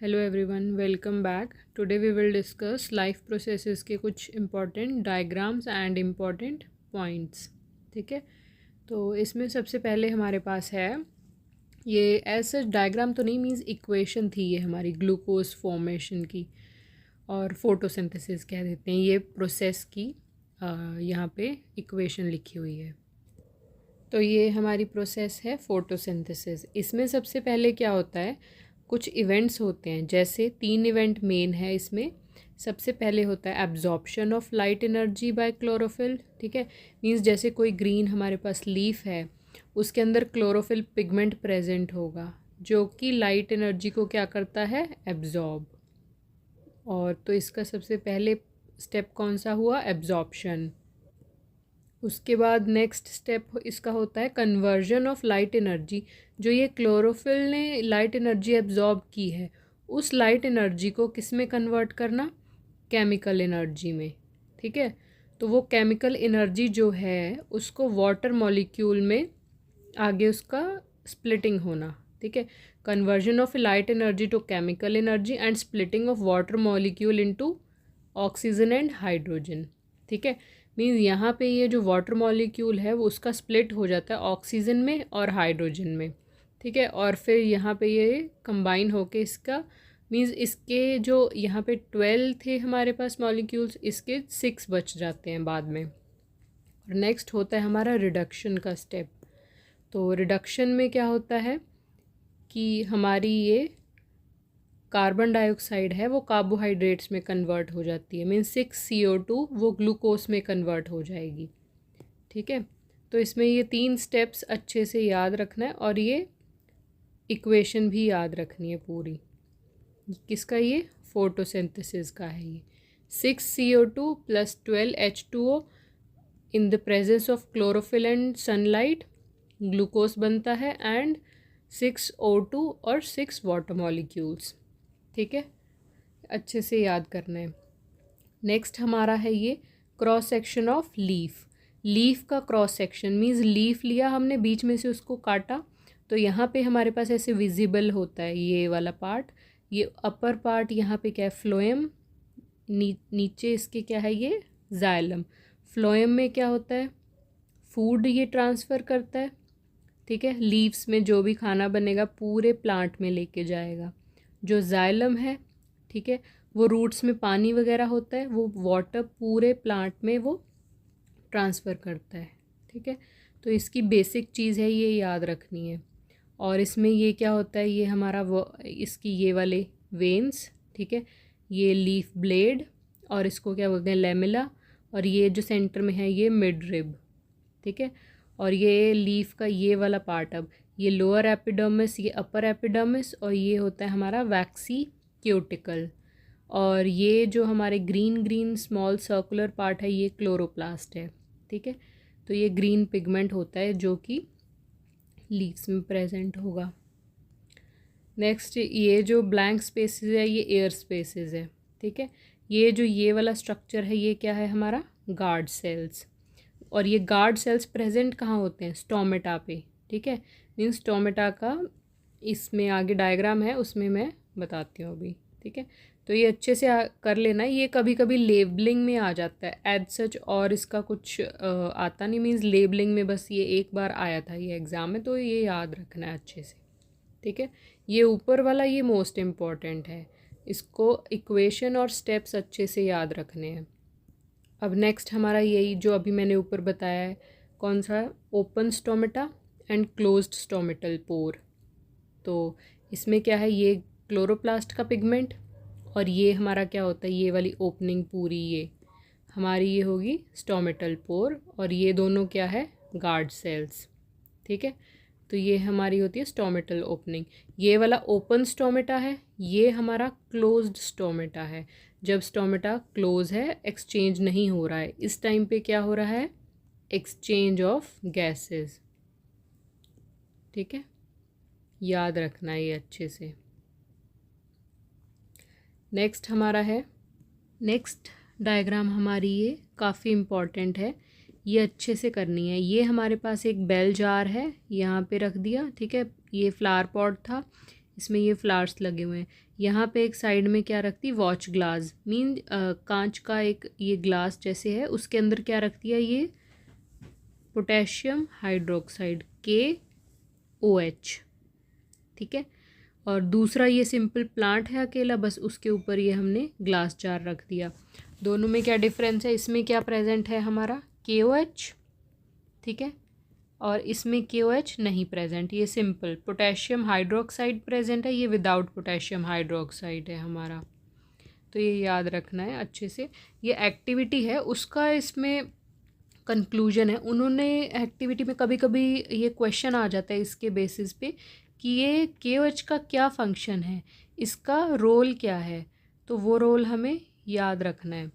Hello everyone, welcome back. Today we will discuss life processes के कुछ important diagrams and important points. ठीक है, तो इसमें सबसे पहले हमारे पास है ये ऐसा डायग्राम तो नहीं, मीन्स इक्वेशन थी ये हमारी ग्लूकोज फॉर्मेशन की और फोटोसिंथेसिस कह देते हैं ये प्रोसेस की। यहाँ पे इक्वेशन लिखी हुई है। तो ये हमारी प्रोसेस है फोटोसिंथेसिस। इसमें सबसे पहले क्या होता है, कुछ इवेंट्स होते हैं, जैसे 3 इवेंट मेन है इसमें। सबसे पहले होता है absorption of light energy by chlorophyll. ठीक है, मींस जैसे कोई ग्रीन हमारे पास लीफ है, उसके अंदर क्लोरोफिल पिगमेंट प्रेजेंट होगा जो कि लाइट एनर्जी को क्या करता है, एब्जॉर्ब। और तो इसका सबसे पहले स्टेप कौन सा हुआ, एब्जॉर्प्शन। उसके बाद नेक्स्ट स्टेप इसका होता है कन्वर्जन ऑफ लाइट एनर्जी। जो ये क्लोरोफिल ने लाइट एनर्जी एब्जॉर्ब की है, उस लाइट एनर्जी को किस में कन्वर्ट करना, केमिकल एनर्जी में। ठीक है, तो वो केमिकल एनर्जी जो है उसको वाटर मॉलिक्यूल में आगे उसका स्प्लिटिंग होना। ठीक है, conversion of light energy to chemical energy and splitting of water molecule into oxygen and hydrogen. ठीक है, मीन्स यहाँ पे ये जो वाटर मॉलिक्यूल है वो उसका स्प्लिट हो जाता है ऑक्सीजन में और हाइड्रोजन में। ठीक है, और फिर यहाँ पे ये कंबाइन होके इसका मीन्स इसके जो यहाँ पे 12 थे हमारे पास मॉलिक्यूल्स, इसके 6 बच जाते हैं बाद में। और नेक्स्ट होता है हमारा रिडक्शन का स्टेप। तो रिडक्शन में क्या होता है कि हमारी ये कार्बन डाइऑक्साइड है वो कार्बोहाइड्रेट्स में कन्वर्ट हो जाती है, मीन्स 6CO2 वो ग्लूकोज में कन्वर्ट हो जाएगी। ठीक है, तो इसमें ये 3 स्टेप्स अच्छे से याद रखना है और ये इक्वेशन भी याद रखनी है पूरी। किसका, ये फोटोसिंथेसिस का है। ये 6CO2 + 12H2O in the presence of chlorophyll and sunlight glucose बनता है एंड 6O2 और 6 वाटर मॉलिक्यूल्स। ठीक है, अच्छे से याद करना है। नेक्स्ट हमारा है ये cross section of leaf. Leaf का क्रॉस सेक्शन मीन्स लीफ लिया हमने, बीच में से उसको काटा, तो यहाँ पे हमारे पास ऐसे विजिबल होता है ये वाला पार्ट। ये अपर पार्ट यहाँ पे क्या है, फ्लोएम। नीचे इसके क्या है, ये जाइलम। फ्लोएम में क्या होता है, फूड ये ट्रांसफ़र करता है। ठीक है, लीव्स में जो भी खाना बनेगा पूरे प्लांट में लेके जाएगा। जो जाइलम है, ठीक है, वो रूट्स में पानी वगैरह होता है, वो वाटर पूरे प्लांट में वो ट्रांसफ़र करता है। ठीक है, तो इसकी बेसिक चीज़ है, ये याद रखनी है। और इसमें ये क्या होता है, ये हमारा वो इसकी ये वाले वेन्स। ठीक है, ये लीफ ब्लेड और इसको क्या बोलते हैं, लेमिला। और ये जो सेंटर में है ये मिड रिब। ठीक है, और ये लीफ का ये वाला पार्ट, अब ये लोअर एपिडर्मिस, ये अपर एपिडर्मिस, और ये होता है हमारा वैक्सी क्यूटिकल। और ये जो हमारे green green small circular part है ये क्लोरोप्लास्ट है। ठीक है, तो ये ग्रीन पिगमेंट होता है जो कि लीव्स में प्रेजेंट होगा। नेक्स्ट ये जो ब्लैंक स्पेसेस है ये एयर स्पेसेस है। ठीक है, ये जो ये वाला स्ट्रक्चर है ये क्या है, हमारा गार्ड सेल्स। और ये गार्ड सेल्स प्रेजेंट कहाँ होते हैं, स्टोमेटा पे। ठीक है, मीन्स स्टोमेटा का इसमें आगे डायग्राम है, उसमें मैं बताती हूँ अभी। ठीक है, तो ये अच्छे से कर लेना। ये कभी कभी लेबलिंग में आ जाता है एज सच, और इसका कुछ आता नहीं, मीन्स लेबलिंग में बस ये एक बार आया था ये एग्ज़ाम में, तो ये याद रखना है अच्छे से। ठीक है, ये ऊपर वाला ये मोस्ट इम्पॉर्टेंट है, इसको इक्वेशन और स्टेप्स अच्छे से याद रखने हैं। अब नेक्स्ट हमारा यही जो अभी मैंने ऊपर बताया है, कौन सा, open stomata and closed stomatal pore. तो इसमें क्या है, ये क्लोरोप्लास्ट का पिगमेंट, और ये हमारा क्या होता है, ये वाली ओपनिंग पूरी ये हमारी ये होगी स्टोमेटल पोर, और ये दोनों क्या है, गार्ड सेल्स। ठीक है, तो ये हमारी होती है स्टोमेटल ओपनिंग। ये वाला ओपन स्टोमेटा है, ये हमारा क्लोज्ड स्टोमेटा है। जब स्टोमेटा क्लोज है, एक्सचेंज नहीं हो रहा है, इस टाइम पे क्या हो रहा है, एक्सचेंज ऑफ गैसेस। ठीक है, याद रखना है ये अच्छे से। नेक्स्ट हमारा है, नेक्स्ट डायग्राम हमारी ये काफ़ी इम्पॉर्टेंट है, ये अच्छे से करनी है। ये हमारे पास एक बेल जार है, यहाँ पे रख दिया। ठीक है, ये फ्लावर पॉट था, इसमें ये फ्लावर्स लगे हुए हैं। यहाँ पे एक साइड में क्या रखती, वॉच ग्लास, मीन कांच का एक ये ग्लास जैसे है, उसके अंदर क्या रखती है, ये पोटेशियम हाइड्रोक्साइड KOH, ठीक है। और दूसरा ये सिंपल प्लांट है अकेला, बस उसके ऊपर ये हमने ग्लास जार रख दिया। दोनों में क्या डिफरेंस है, इसमें क्या प्रेजेंट है हमारा KOH, ठीक है, और इसमें KOH नहीं प्रेजेंट, ये सिंपल पोटेशियम हाइड्रोक्साइड प्रेजेंट है, ये विदाउट पोटेशियम हाइड्रोक्साइड है हमारा। तो ये याद रखना है अच्छे से। ये एक्टिविटी है उसका, इसमें कंक्लूजन है। उन्होंने एक्टिविटी में कभी कभी ये क्वेश्चन आ जाता है इसके बेसिस पे कि ये KOH का क्या फंक्शन है, इसका रोल क्या है, तो वो रोल हमें याद रखना है।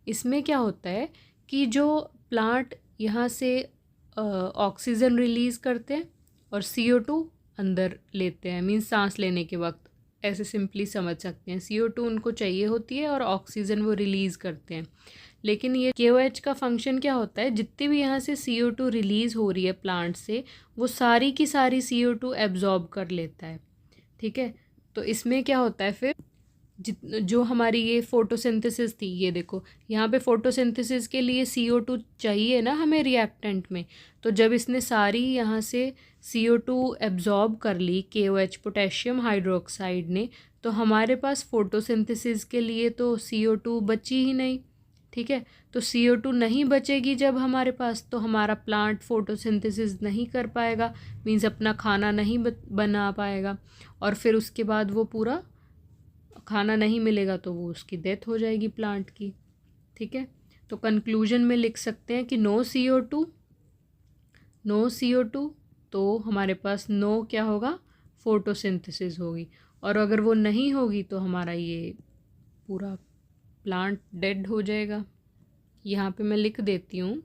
इसमें क्या होता है कि जो प्लांट यहाँ से ऑक्सीजन रिलीज़ करते हैं और CO2 अंदर लेते हैं, मीन्स सांस लेने के वक्त, ऐसे सिंपली समझ सकते हैं। CO2 उनको चाहिए होती है और ऑक्सीजन वो रिलीज़ करते हैं। लेकिन ये KOH का फंक्शन क्या होता है, जितनी भी यहाँ से CO2 रिलीज़ हो रही है प्लांट से, वो सारी की सारी CO2 एब्जॉर्ब कर लेता है, ठीक है। तो इसमें क्या होता है फिर, जो हमारी ये फोटोसिंथेसिस थी, ये देखो यहाँ पे फोटोसिंथेसिस के लिए CO2 चाहिए ना हमें रिएक्टेंट में, तो जब इसने सारी यहाँ से CO2 एब्जॉर्ब कर ली KOH पोटेशियम हाइड्रोक्साइड ने, तो हमारे पास फोटोसिंथेसिस के लिए तो CO2 बची ही नहीं, ठीक है। तो CO2 नहीं बचेगी जब हमारे पास, तो हमारा प्लांट फोटोसिंथेसिस नहीं कर पाएगा, मीन्स अपना खाना नहीं बना पाएगा, और फिर उसके बाद वो पूरा खाना नहीं मिलेगा तो वो उसकी डेथ हो जाएगी प्लांट की, ठीक है। तो कंक्लूजन में लिख सकते हैं कि नो CO2, तो हमारे पास नो क्या होगा, फोटोसिंथेसिस होगी, और अगर वो नहीं होगी तो हमारा ये पूरा प्लांट डेड हो जाएगा। यहाँ पे मैं लिख देती हूँ।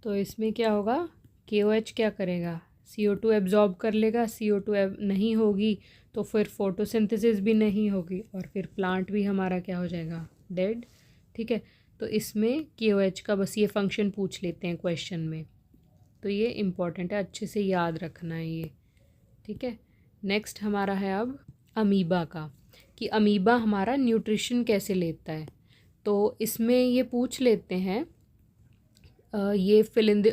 तो इसमें क्या होगा, KOH क्या करेगा, CO2 एब्जॉर्ब कर लेगा, CO2 नहीं होगी तो फिर फोटोसिंथेसिस भी नहीं होगी, और फिर प्लांट भी हमारा क्या हो जाएगा, डेड, ठीक है। तो इसमें KOH का बस ये फंक्शन पूछ लेते हैं क्वेश्चन में, तो ये इम्पॉर्टेंट है, अच्छे से याद रखना है ये, ठीक है। नेक्स्ट हमारा है अब अमीबा का, कि अमीबा हमारा न्यूट्रिशन कैसे लेता है। तो इसमें ये पूछ लेते हैं, ये fill in the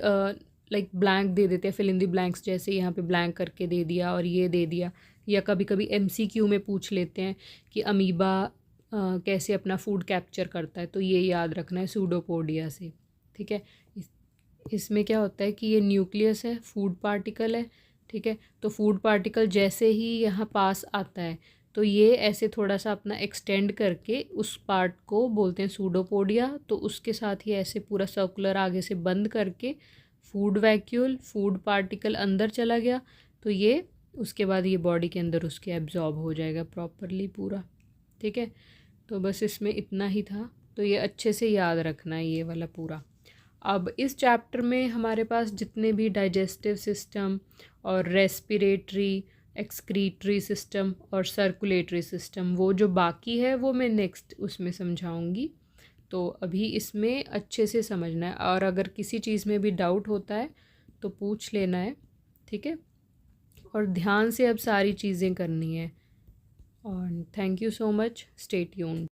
like blank दे देते हैं, फिल इन द ब्लैंक्स, जैसे यहाँ पे ब्लैंक करके दे दिया और ये दे दिया, या कभी कभी MCQ में पूछ लेते हैं कि अमीबा कैसे अपना फूड कैप्चर करता है, तो ये याद रखना है सूडोपोडिया से, ठीक है। इसमें क्या होता है कि ये न्यूक्लियस है, फूड पार्टिकल है, ठीक है। तो फूड पार्टिकल जैसे ही यहाँ पास आता है तो ये ऐसे थोड़ा सा अपना एक्सटेंड करके उस पार्ट को बोलते हैं सूडोपोडिया, तो उसके साथ ही ऐसे पूरा सर्कुलर आगे से बंद करके फूड वैक्यूल, फूड पार्टिकल अंदर चला गया, तो ये उसके बाद ये बॉडी के अंदर उसके एब्जॉर्ब हो जाएगा प्रॉपरली पूरा, ठीक है। तो बस इसमें इतना ही था, तो ये अच्छे से याद रखना है ये वाला पूरा। अब इस चैप्टर में हमारे पास जितने भी डाइजेस्टिव सिस्टम और रेस्पिरेटरी, एक्सक्रीटरी सिस्टम और सर्कुलेटरी सिस्टम, वो जो बाकी है वो मैं नेक्स्ट उसमें समझाऊंगी। तो अभी इसमें अच्छे से समझना है, और अगर किसी चीज़ में भी डाउट होता है तो पूछ लेना है, ठीक है। और ध्यान से अब सारी चीज़ें करनी है। और thank you so much, stay tuned.